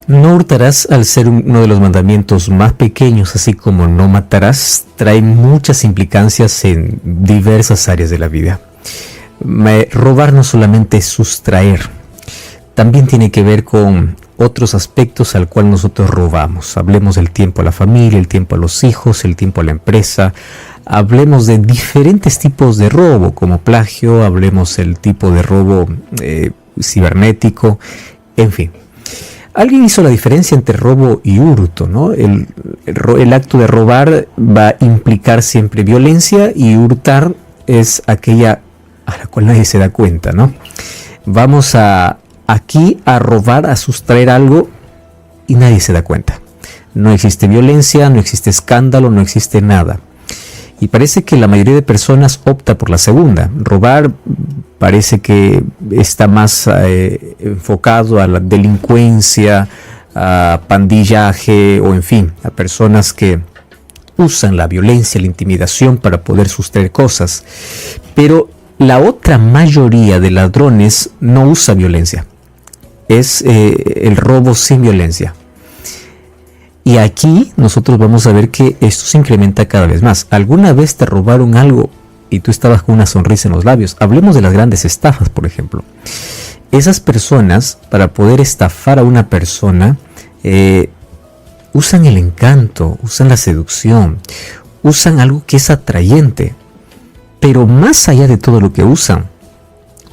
No hurtarás, al ser uno de los mandamientos más pequeños, así como no matarás, trae muchas implicancias en diversas áreas de la vida. Robar no solamente es sustraer, también tiene que ver con otros aspectos al cual nosotros robamos. Hablemos del tiempo a la familia, el tiempo a los hijos, el tiempo a la empresa. Hablemos de diferentes tipos de robo, como plagio, hablemos del tipo de robo cibernético, en fin. Alguien hizo la diferencia entre robo y hurto, ¿no? El acto de robar va a implicar siempre violencia y hurtar es aquella a la cual nadie se da cuenta, ¿no? Vamos aquí a robar, a sustraer algo y nadie se da cuenta. No existe violencia, no existe escándalo, no existe nada. Y parece que la mayoría de personas opta por la segunda. Robar parece que está más enfocado a la delincuencia, a pandillaje o en fin, a personas que usan la violencia, la intimidación para poder sustraer cosas. Pero la otra mayoría de ladrones no usa violencia. Es el robo sin violencia. Y aquí nosotros vamos a ver que esto se incrementa cada vez más. ¿Alguna vez te robaron algo y tú estabas con una sonrisa en los labios? Hablemos de las grandes estafas, por ejemplo. Esas personas, para poder estafar a una persona, usan el encanto, usan la seducción, usan algo que es atrayente. Pero más allá de todo lo que usan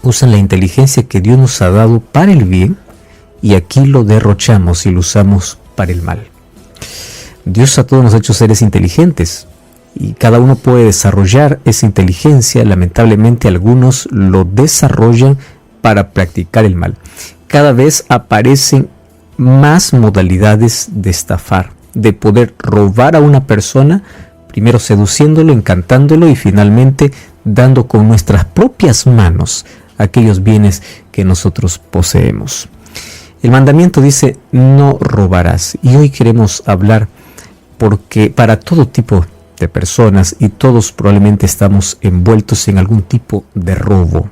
la inteligencia que Dios nos ha dado para el bien y aquí lo derrochamos y lo usamos para el mal. Dios a todos nos ha hecho seres inteligentes y cada uno puede desarrollar esa inteligencia. Lamentablemente algunos lo desarrollan para practicar el mal. Cada vez aparecen más modalidades de estafar, de poder robar a una persona, primero seduciéndolo, encantándolo y finalmente dando con nuestras propias manos aquellos bienes que nosotros poseemos. El mandamiento dice no robarás y hoy queremos hablar porque para todo tipo de personas y todos probablemente estamos envueltos en algún tipo de robo,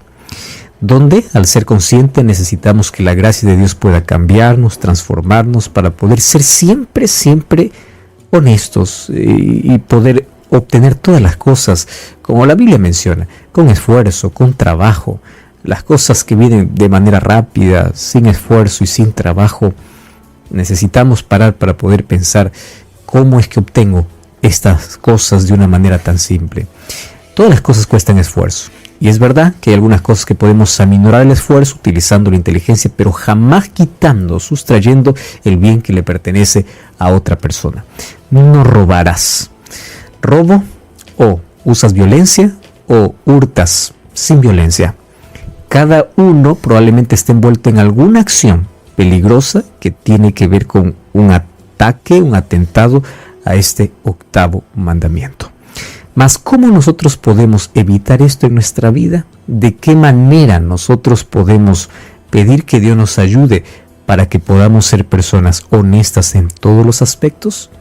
donde al ser consciente necesitamos que la gracia de Dios pueda cambiarnos, transformarnos para poder ser siempre honestos y poder obtener todas las cosas como la Biblia menciona, con esfuerzo, con trabajo. Las cosas que vienen de manera rápida, sin esfuerzo y sin trabajo, necesitamos parar para poder pensar cómo es que obtengo estas cosas de una manera tan simple. Todas las cosas cuestan esfuerzo. Y es verdad que hay algunas cosas que podemos aminorar el esfuerzo utilizando la inteligencia, pero jamás quitando, sustrayendo el bien que le pertenece a otra persona. No robarás. Robo o usas violencia o hurtas sin violencia. Cada uno probablemente esté envuelto en alguna acción peligrosa que tiene que ver con un ataque, un atentado a este octavo mandamiento. Mas, ¿cómo nosotros podemos evitar esto en nuestra vida? ¿De qué manera nosotros podemos pedir que Dios nos ayude para que podamos ser personas honestas en todos los aspectos?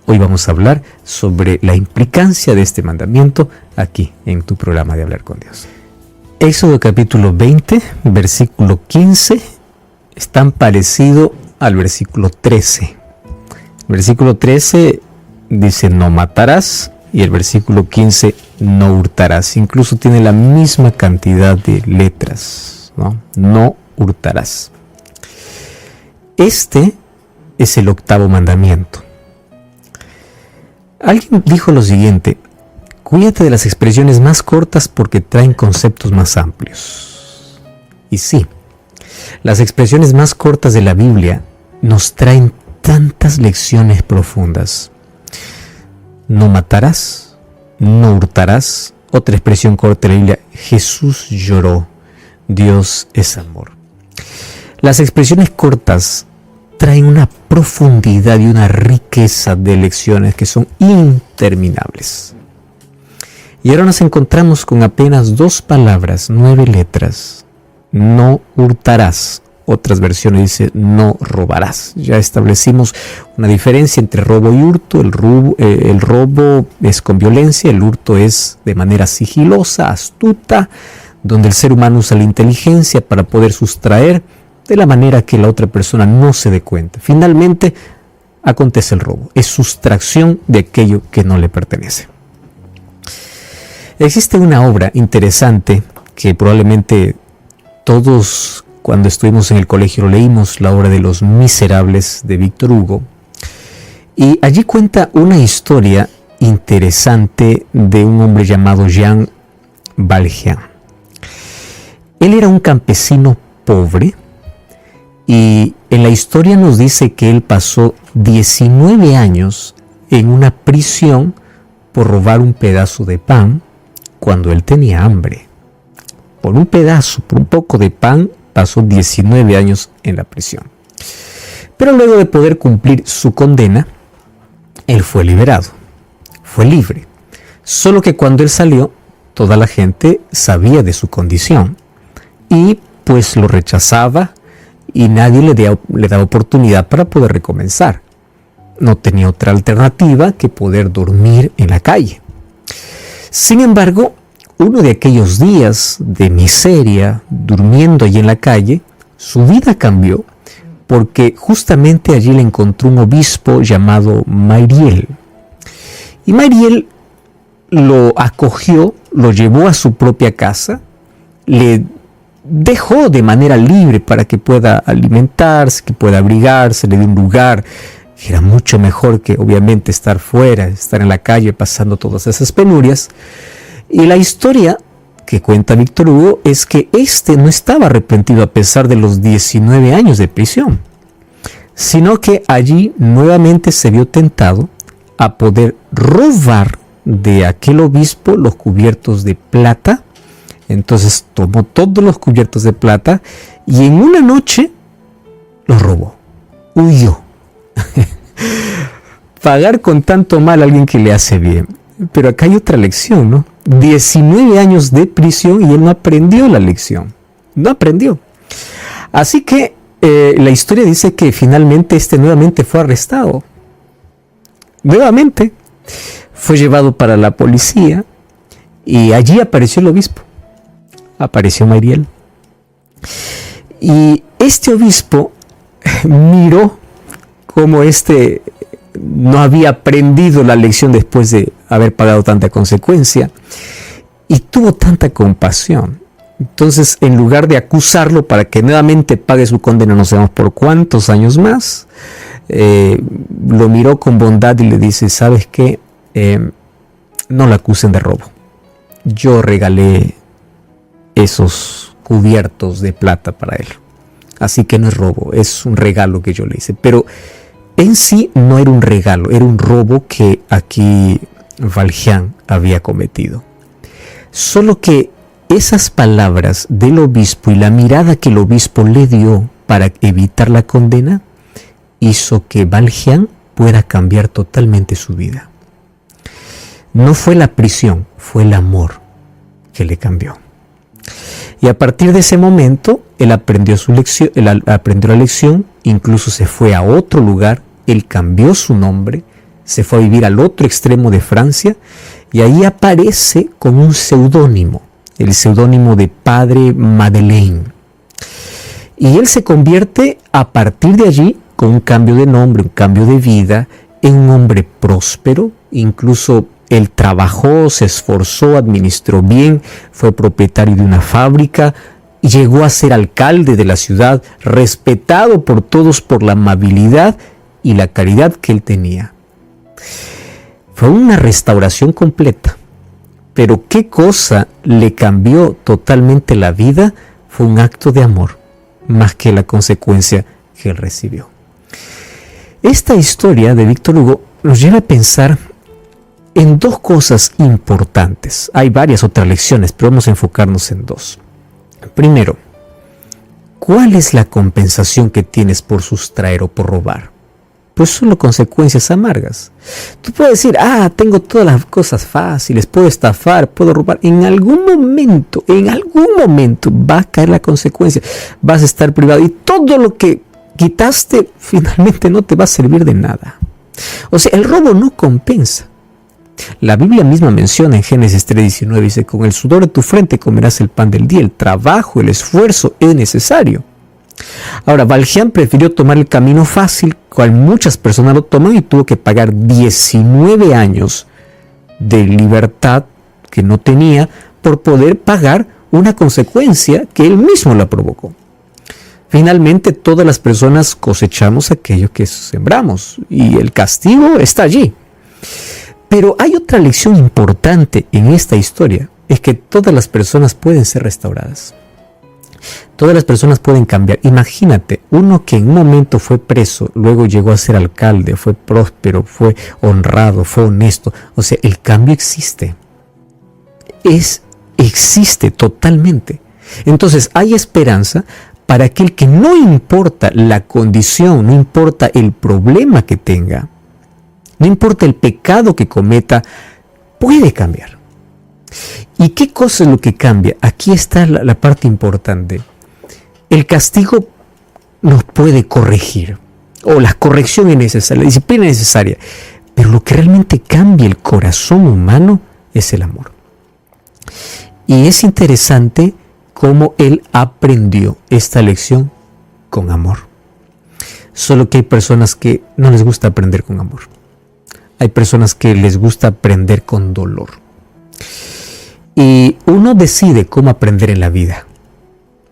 Hoy vamos a hablar sobre la implicancia de este mandamiento aquí en tu programa de Hablar con Dios. Éxodo capítulo 20, versículo 15, es tan parecido al versículo 13. El versículo 13 dice no matarás y el versículo 15 no hurtarás. Incluso tiene la misma cantidad de letras, no hurtarás. Este es el octavo mandamiento. Alguien dijo lo siguiente: cuídate de las expresiones más cortas porque traen conceptos más amplios. Y sí, las expresiones más cortas de la Biblia nos traen tantas lecciones profundas. No matarás, no hurtarás. Otra expresión corta de la Biblia: Jesús lloró, Dios es amor. Las expresiones cortas traen una profundidad y una riqueza de lecciones que son interminables. Y ahora nos encontramos con apenas 2 palabras, 9 letras. No hurtarás. Otras versiones dice no robarás. Ya establecimos una diferencia entre robo y hurto. El robo es con violencia, el hurto es de manera sigilosa, astuta, donde el ser humano usa la inteligencia para poder sustraer de la manera que la otra persona no se dé cuenta. Finalmente, acontece el robo. Es sustracción de aquello que no le pertenece. Existe una obra interesante que probablemente todos cuando estuvimos en el colegio lo leímos, la obra de Los Miserables de Víctor Hugo. Y allí cuenta una historia interesante de un hombre llamado Jean Valjean. Él era un campesino pobre y en la historia nos dice que él pasó 19 años en una prisión por robar un pedazo de pan cuando él tenía hambre. Por un pedazo, por un poco de pan, pasó 19 años en la prisión. Pero luego de poder cumplir su condena, él fue liberado, fue libre. Solo que cuando él salió, toda la gente sabía de su condición y pues lo rechazaba y nadie le daba oportunidad para poder recomenzar. No tenía otra alternativa que poder dormir en la calle. Sin embargo, uno de aquellos días de miseria, durmiendo allí en la calle, su vida cambió porque justamente allí le encontró un obispo llamado Myriel. Y Myriel lo acogió, lo llevó a su propia casa, le dejó de manera libre para que pueda alimentarse, que pueda abrigarse, le dio un lugar que era mucho mejor que obviamente estar fuera, estar en la calle pasando todas esas penurias. Y la historia que cuenta Víctor Hugo es que este no estaba arrepentido a pesar de los 19 años de prisión, sino que allí nuevamente se vio tentado a poder robar de aquel obispo los cubiertos de plata. Entonces tomó todos los cubiertos de plata y en una noche los robó, huyó. Pagar con tanto mal a alguien que le hace bien. Pero acá hay otra lección, ¿no? 19 años de prisión y él no aprendió la lección. No aprendió. Así que la historia dice que finalmente nuevamente fue arrestado. Nuevamente fue llevado para la policía y allí apareció el obispo. Apareció Myriel. Y este obispo miró cómo no había aprendido la lección después de haber pagado tanta consecuencia y tuvo tanta compasión. Entonces, en lugar de acusarlo para que nuevamente pague su condena, no sabemos por cuántos años más, lo miró con bondad y le dice: ¿sabes qué? No lo acusen de robo. Yo regalé esos cubiertos de plata para él. Así que no es robo, es un regalo que yo le hice. Pero en sí no era un regalo, era un robo que aquí Valjean había cometido. Solo que esas palabras del obispo y la mirada que el obispo le dio para evitar la condena hizo que Valjean pueda cambiar totalmente su vida. No fue la prisión, fue el amor que le cambió. Y a partir de ese momento, él aprendió la lección, incluso se fue a otro lugar, él cambió su nombre, se fue a vivir al otro extremo de Francia y ahí aparece con un seudónimo, el seudónimo de Padre Madeleine. Y él se convierte a partir de allí, con un cambio de nombre, un cambio de vida, en un hombre próspero. Incluso él trabajó, se esforzó, administró bien, fue propietario de una fábrica, llegó a ser alcalde de la ciudad, respetado por todos por la amabilidad y la caridad que él tenía. Fue una restauración completa. Pero qué cosa le cambió totalmente la vida fue un acto de amor, más que la consecuencia que él recibió. Esta historia de Víctor Hugo nos lleva a pensar en dos cosas importantes. Hay varias otras lecciones, pero vamos a enfocarnos en dos. Primero, ¿cuál es la compensación que tienes por sustraer o por robar? Pues solo consecuencias amargas. Tú puedes decir: tengo todas las cosas fáciles, puedo estafar, puedo robar. En algún momento va a caer la consecuencia. Vas a estar privado y todo lo que quitaste finalmente no te va a servir de nada. O sea, el robo no compensa. La Biblia misma menciona en Génesis 3:19, dice: con el sudor de tu frente comerás el pan del día. El trabajo, el esfuerzo es necesario. Ahora, Valjean prefirió tomar el camino fácil, cual muchas personas lo toman, y tuvo que pagar 19 años de libertad que no tenía por poder pagar una consecuencia que él mismo la provocó. Finalmente, todas las personas cosechamos aquello que sembramos, y el castigo está allí. Pero hay otra lección importante en esta historia, es que todas las personas pueden ser restauradas. Todas las personas pueden cambiar. Imagínate, uno que en un momento fue preso, luego llegó a ser alcalde, fue próspero, fue honrado, fue honesto. O sea, el cambio existe. Existe totalmente. Entonces, hay esperanza para aquel que, no importa la condición, no importa el problema que tenga, no importa el pecado que cometa, puede cambiar. ¿Y qué cosa es lo que cambia? Aquí está la parte importante. El castigo nos puede corregir, o la corrección es necesaria, la disciplina es necesaria, pero lo que realmente cambia el corazón humano es el amor. Y es interesante cómo él aprendió esta lección con amor. Solo que hay personas que no les gusta aprender con amor. Hay personas que les gusta aprender con dolor. Y uno decide cómo aprender en la vida.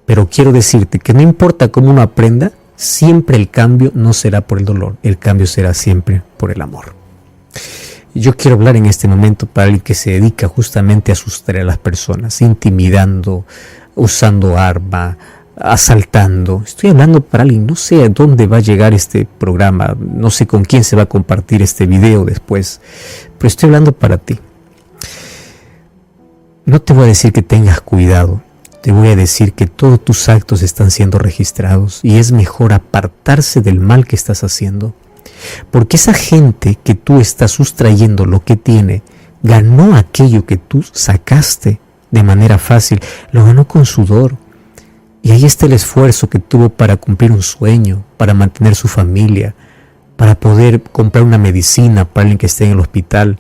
Pero quiero decirte que no importa cómo uno aprenda, siempre el cambio no será por el dolor. El cambio será siempre por el amor. Yo quiero hablar en este momento para alguien que se dedica justamente a asustar a las personas, intimidando, usando arma, asaltando. Estoy hablando para alguien, no sé a dónde va a llegar este programa, no sé con quién se va a compartir este video después, pero estoy hablando para ti. No te voy a decir que tengas cuidado, te voy a decir que todos tus actos están siendo registrados y es mejor apartarse del mal que estás haciendo. Porque esa gente que tú estás sustrayendo lo que tiene, ganó aquello que tú sacaste de manera fácil, lo ganó con sudor. Y ahí está el esfuerzo que tuvo para cumplir un sueño, para mantener su familia, para poder comprar una medicina para alguien que esté en el hospital.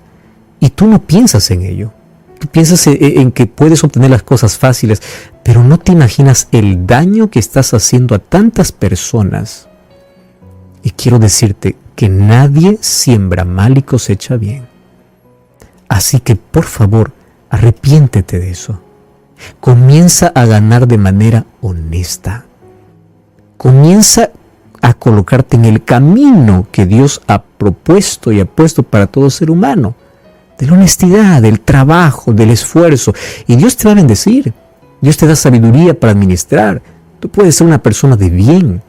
Y tú no piensas en ello. Tú piensas en que puedes obtener las cosas fáciles, pero no te imaginas el daño que estás haciendo a tantas personas. Y quiero decirte que nadie siembra mal y cosecha bien. Así que, por favor, arrepiéntete de eso. Comienza a ganar de manera honesta. Comienza a colocarte en el camino que Dios ha propuesto y ha puesto para todo ser humano. De la honestidad, del trabajo, del esfuerzo. Y Dios te va a bendecir. Dios te da sabiduría para administrar. Tú puedes ser una persona de bien.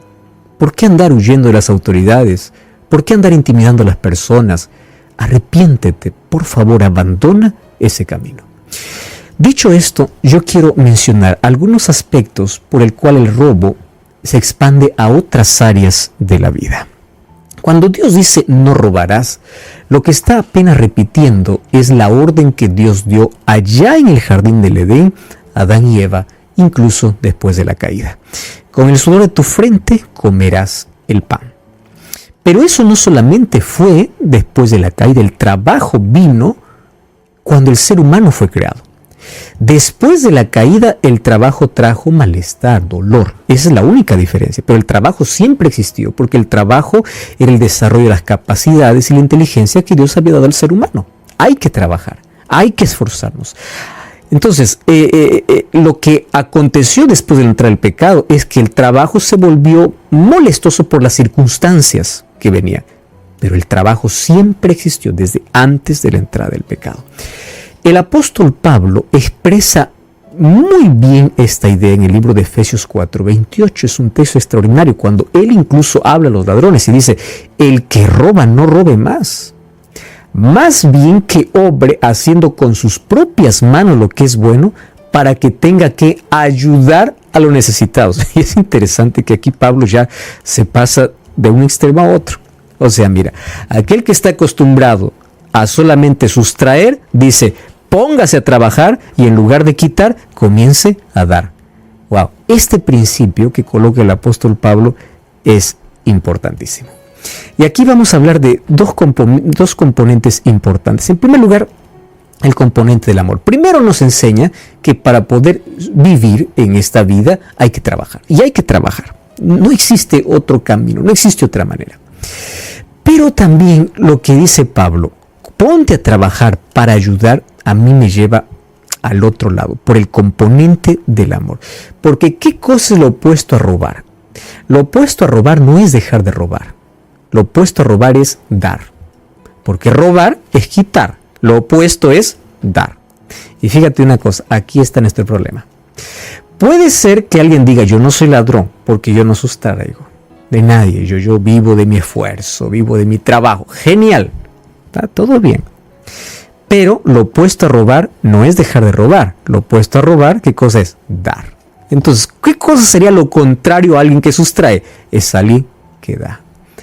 ¿Por qué andar huyendo de las autoridades? ¿Por qué andar intimidando a las personas? Arrepiéntete, por favor, abandona ese camino. Dicho esto, yo quiero mencionar algunos aspectos por el cual el robo se expande a otras áreas de la vida. Cuando Dios dice no robarás, lo que está apenas repitiendo es la orden que Dios dio allá en el jardín del Edén a Adán y Eva, incluso después de la caída. Con el sudor de tu frente comerás el pan. Pero eso no solamente fue después de la caída, el trabajo vino cuando el ser humano fue creado. Después de la caída, el trabajo trajo malestar, dolor. Esa es la única diferencia. Pero el trabajo siempre existió, porque el trabajo era el desarrollo de las capacidades y la inteligencia que Dios había dado al ser humano. Hay que trabajar, hay que esforzarnos. Entonces, lo que aconteció después de entrar el pecado es que el trabajo se volvió molestoso por las circunstancias que venían. Pero el trabajo siempre existió desde antes de la entrada del pecado. El apóstol Pablo expresa muy bien esta idea en el libro de Efesios 4:28. Es un texto extraordinario cuando él incluso habla a los ladrones y dice: el que roba no robe más bien que obre haciendo con sus propias manos lo que es bueno, para que tenga que ayudar a los necesitados. Y es interesante que aquí Pablo ya se pasa de un extremo a otro. O sea, mira, aquel que está acostumbrado a solamente sustraer, dice: póngase a trabajar y en lugar de quitar, comience a dar. Wow, este principio que coloca el apóstol Pablo es importantísimo. Y aquí vamos a hablar de dos componentes importantes. En primer lugar, el componente del amor. Primero nos enseña que para poder vivir en esta vida hay que trabajar. Y hay que trabajar. No existe otro camino, no existe otra manera. Pero también lo que dice Pablo, ponte a trabajar para ayudar, a mí me lleva al otro lado, por el componente del amor. Porque ¿qué cosa es lo opuesto a robar? Lo opuesto a robar no es dejar de robar. Lo opuesto a robar es dar. Porque robar es quitar. Lo opuesto es dar. Y fíjate una cosa, aquí está nuestro problema. Puede ser que alguien diga, yo no soy ladrón, porque yo no sustraigo de nadie. Yo vivo de mi esfuerzo, vivo de mi trabajo. Genial. Está todo bien. Pero lo opuesto a robar no es dejar de robar. Lo opuesto a robar, ¿qué cosa es? Dar. Entonces, ¿qué cosa sería lo contrario a alguien que sustrae? Es alguien que da.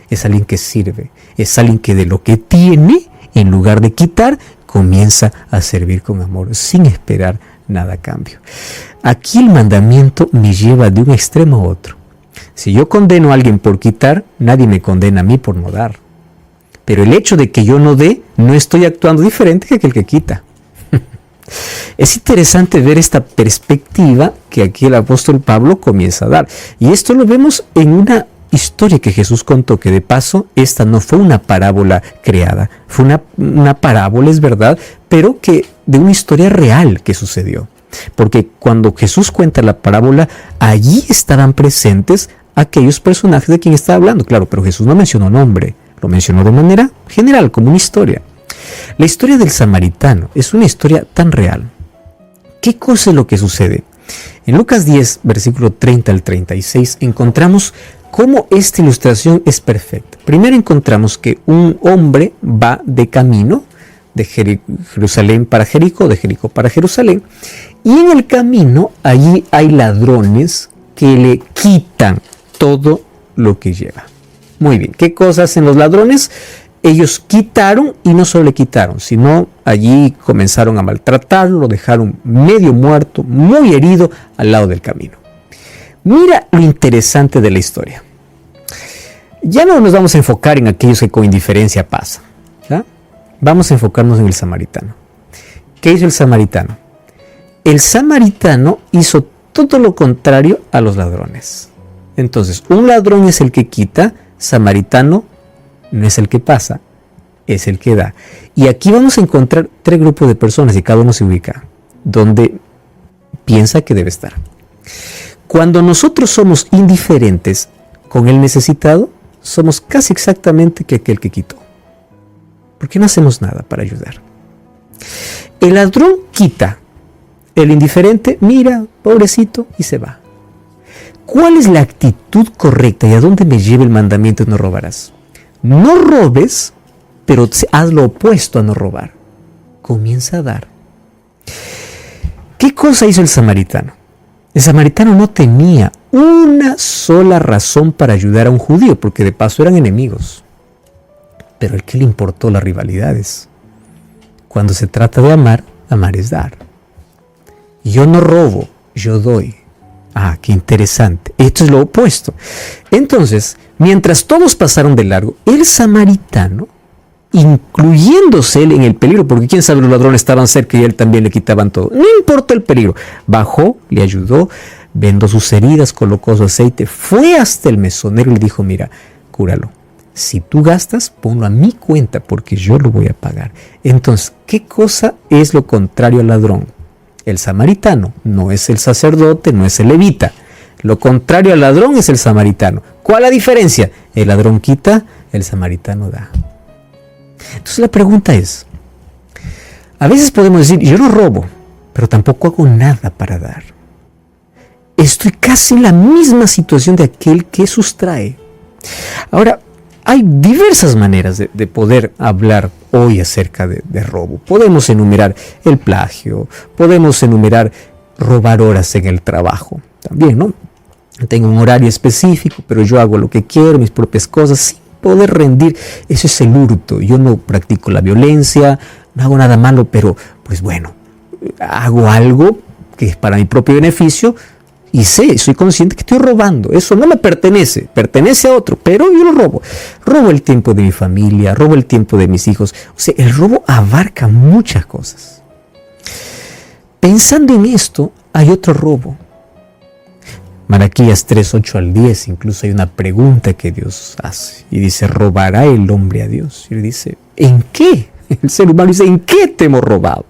Es alguien que sirve. Es alguien que de lo que tiene, en lugar de quitar, comienza a servir con amor, sin esperar nada a cambio. Aquí el mandamiento me lleva de un extremo a otro. Si yo condeno a alguien por quitar, nadie me condena a mí por no dar. Pero el hecho de que yo no dé, no estoy actuando diferente que aquel que quita. Es interesante ver esta perspectiva que aquí el apóstol Pablo comienza a dar. Y esto lo vemos en una historia que Jesús contó, que de paso esta no fue una parábola creada, fue una parábola, es verdad, pero que de una historia real que sucedió. Porque cuando Jesús cuenta la parábola, allí estaban presentes aquellos personajes de quien estaba hablando. Claro, pero Jesús no mencionó nombre. Lo mencionó de manera general, como una historia. La historia del samaritano es una historia tan real. ¿Qué cosa es lo que sucede? En Lucas 10, versículo 30 al 36, encontramos cómo esta ilustración es perfecta. Primero encontramos que un hombre va de camino de Jerusalén para Jericó, de Jericó para Jerusalén, y en el camino allí hay ladrones que le quitan todo lo que lleva. Muy bien, ¿qué cosas hacen los ladrones? Ellos quitaron, y no solo le quitaron, sino allí comenzaron a maltratarlo, lo dejaron medio muerto, muy herido al lado del camino. Mira lo interesante de la historia. Ya no nos vamos a enfocar en aquellos que con indiferencia pasan, ¿ya? Vamos a enfocarnos en el samaritano. ¿Qué hizo el samaritano? El samaritano hizo todo lo contrario a los ladrones. Entonces, un ladrón es el que quita, samaritano no es el que pasa, es el que da. Y aquí vamos a encontrar tres grupos de personas y cada uno se ubica donde piensa que debe estar. Cuando nosotros somos indiferentes con el necesitado, somos casi exactamente que aquel que quitó. Porque no hacemos nada para ayudar. El ladrón quita, el indiferente mira, pobrecito, y se va. ¿Cuál es la actitud correcta y a dónde me lleva el mandamiento de no robarás? No robes, pero haz lo opuesto a no robar. Comienza a dar. ¿Qué cosa hizo el samaritano? El samaritano no tenía una sola razón para ayudar a un judío, porque de paso eran enemigos. Pero ¿a qué le importó las rivalidades? Cuando se trata de amar, amar es dar. Yo no robo, yo doy. Ah, qué interesante. Esto es lo opuesto. Entonces, mientras todos pasaron de largo, el samaritano, incluyéndose él en el peligro, porque quién sabe, los ladrones estaban cerca y él también le quitaban todo. No importa el peligro. Bajó, le ayudó, vendó sus heridas, colocó su aceite, fue hasta el mesonero y le dijo, mira, cúralo. Si tú gastas, ponlo a mi cuenta porque yo lo voy a pagar. Entonces, ¿qué cosa es lo contrario al ladrón? El samaritano no es el sacerdote, no es el levita. Lo contrario al ladrón es el samaritano. ¿Cuál es la diferencia? El ladrón quita, el samaritano da. Entonces la pregunta es, a veces podemos decir, yo no robo, pero tampoco hago nada para dar. Estoy casi en la misma situación de aquel que sustrae. Ahora, hay diversas maneras de poder hablar hoy acerca de robo. Podemos enumerar el plagio, podemos enumerar robar horas en el trabajo. También, ¿no? Tengo un horario específico, pero yo hago lo que quiero, mis propias cosas, sin poder rendir. Eso es el hurto. Yo no practico la violencia, no hago nada malo, pero pues bueno, hago algo que es para mi propio beneficio. Y soy consciente que estoy robando. Eso no me pertenece, pertenece a otro, pero yo lo robo. Robo el tiempo de mi familia, robo el tiempo de mis hijos. O sea, el robo abarca muchas cosas. Pensando en esto, hay otro robo. Malaquías 3:8 al 10, incluso hay una pregunta que Dios hace y dice: ¿robará el hombre a Dios? Y le dice: ¿en qué? El ser humano dice: ¿en qué te hemos robado?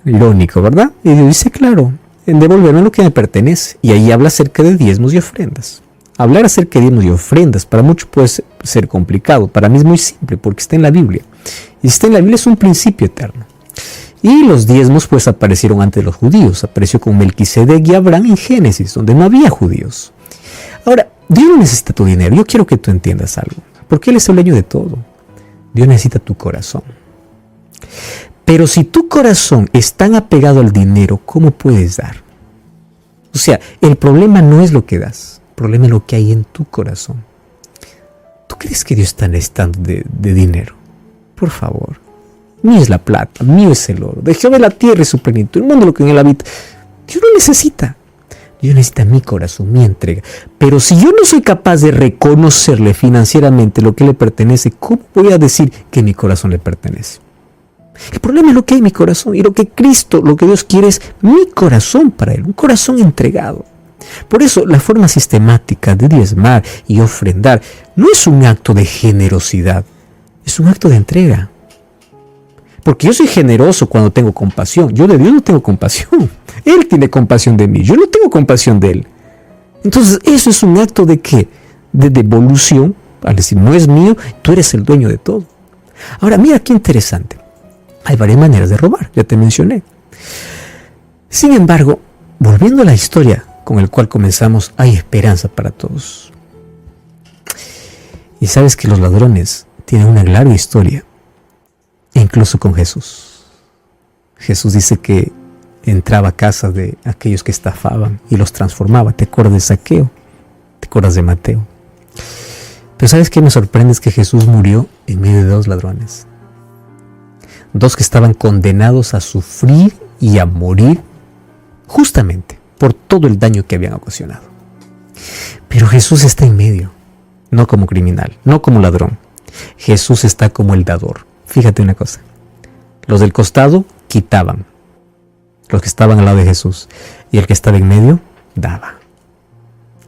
Irónico, ¿verdad? Y Dios dice: claro, en devolverme lo que me pertenece. Y ahí habla acerca de diezmos y ofrendas. Hablar acerca de diezmos y ofrendas para muchos puede ser complicado, para mí es muy simple porque está en la Biblia. Y si está en la Biblia es un principio eterno. Y los diezmos pues aparecieron antes de los judíos. Apareció con Melquisedec y Abraham en Génesis, donde no había judíos. Ahora, Dios no necesita tu dinero. Yo quiero que tú entiendas algo. Porque Él es el dueño de todo. Dios necesita tu corazón. Pero si tu corazón es tan apegado al dinero, ¿cómo puedes dar? O sea, el problema no es lo que das. El problema es lo que hay en tu corazón. ¿Tú crees que Dios está necesitando de dinero? Por favor. Mío es la plata, mío es el oro. De Jehová la tierra y su plenitud, el mundo lo que en él habita. Dios no necesita. Dios necesita mi corazón, mi entrega. Pero si yo no soy capaz de reconocerle financieramente lo que le pertenece, ¿cómo voy a decir que mi corazón le pertenece? El problema es lo que hay en mi corazón. Y lo que Cristo, lo que Dios quiere es mi corazón para Él. Un corazón entregado. Por eso la forma sistemática de diezmar y ofrendar no es un acto de generosidad. Es un acto de entrega. Porque yo soy generoso cuando tengo compasión. Yo de Dios no tengo compasión. Él tiene compasión de mí. Yo no tengo compasión de Él. Entonces eso es un acto de ¿qué? De devolución. Al decir, no es mío, tú eres el dueño de todo. Ahora mira qué interesante. Hay varias maneras de robar, ya te mencioné. Sin embargo, volviendo a la historia con la cual comenzamos, hay esperanza para todos. Y sabes que los ladrones tienen una larga historia. Incluso con Jesús. Jesús dice que entraba a casas de aquellos que estafaban y los transformaba. ¿Te acuerdas de Zaqueo? ¿Te acuerdas de Mateo? Pero ¿sabes qué me sorprende? Es que Jesús murió en medio de dos ladrones. Dos que estaban condenados a sufrir y a morir justamente por todo el daño que habían ocasionado. Pero Jesús está en medio, no como criminal, no como ladrón. Jesús está como el dador. Fíjate una cosa, los del costado quitaban, los que estaban al lado de Jesús, y el que estaba en medio daba.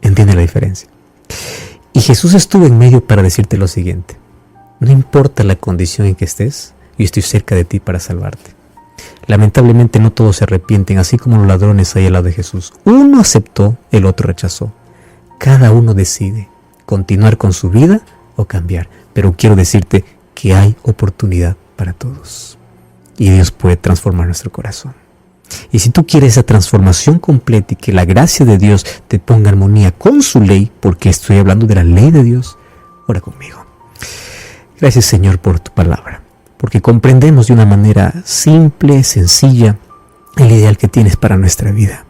¿Entiende la diferencia? Y Jesús estuvo en medio para decirte lo siguiente: no importa la condición en que estés, yo estoy cerca de ti para salvarte. Lamentablemente no todos se arrepienten, así como los ladrones ahí al lado de Jesús. Uno aceptó, el otro rechazó. Cada uno decide continuar con su vida o cambiar, pero quiero decirte que hay oportunidad para todos y Dios puede transformar nuestro corazón. Y si tú quieres esa transformación completa y que la gracia de Dios te ponga en armonía con su ley, porque estoy hablando de la ley de Dios, ora conmigo. Gracias, Señor, por tu palabra, porque comprendemos de una manera simple, sencilla, el ideal que tienes para nuestra vida.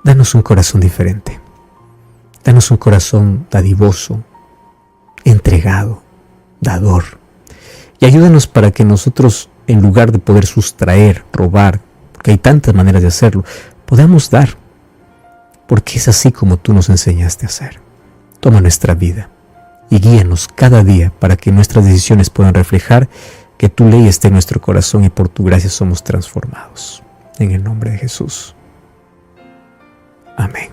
Danos un corazón diferente, danos un corazón dadivoso, entregado, dador. Y ayúdanos para que nosotros, en lugar de poder sustraer, robar, porque hay tantas maneras de hacerlo, podamos dar, porque es así como tú nos enseñaste a hacer. Toma nuestra vida y guíanos cada día para que nuestras decisiones puedan reflejar que tu ley esté en nuestro corazón y por tu gracia somos transformados. En el nombre de Jesús. Amén.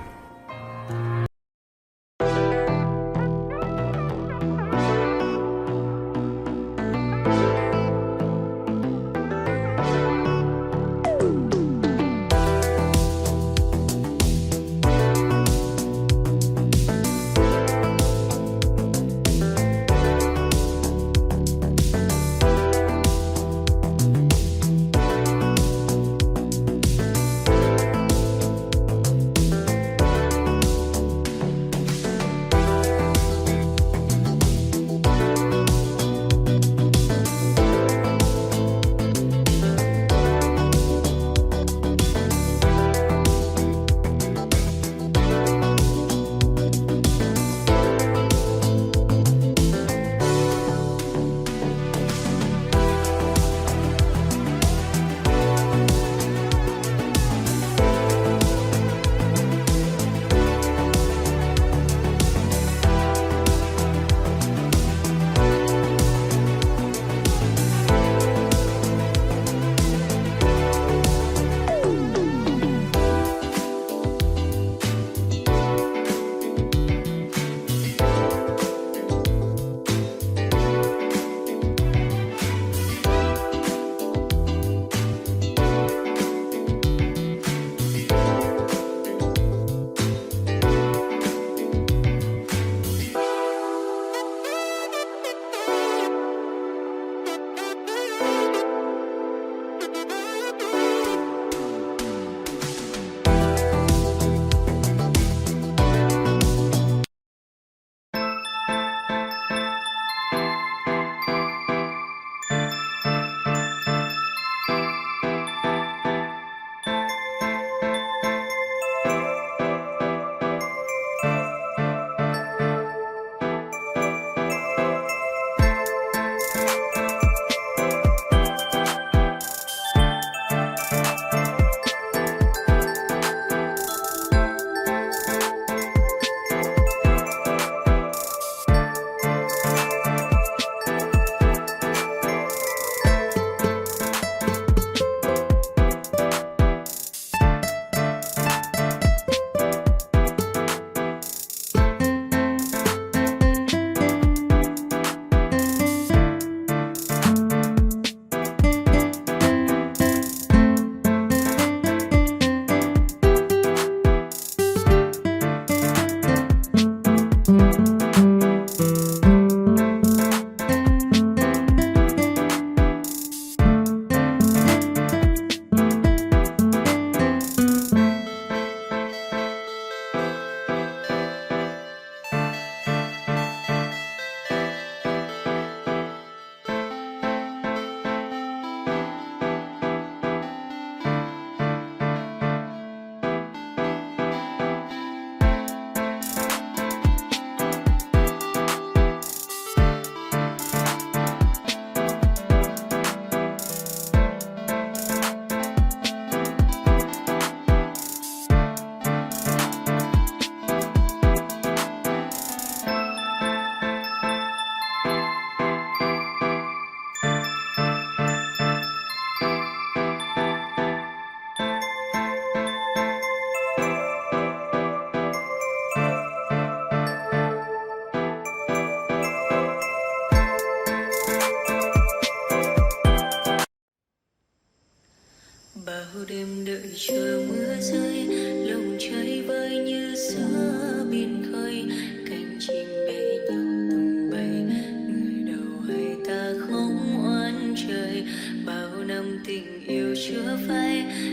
fight.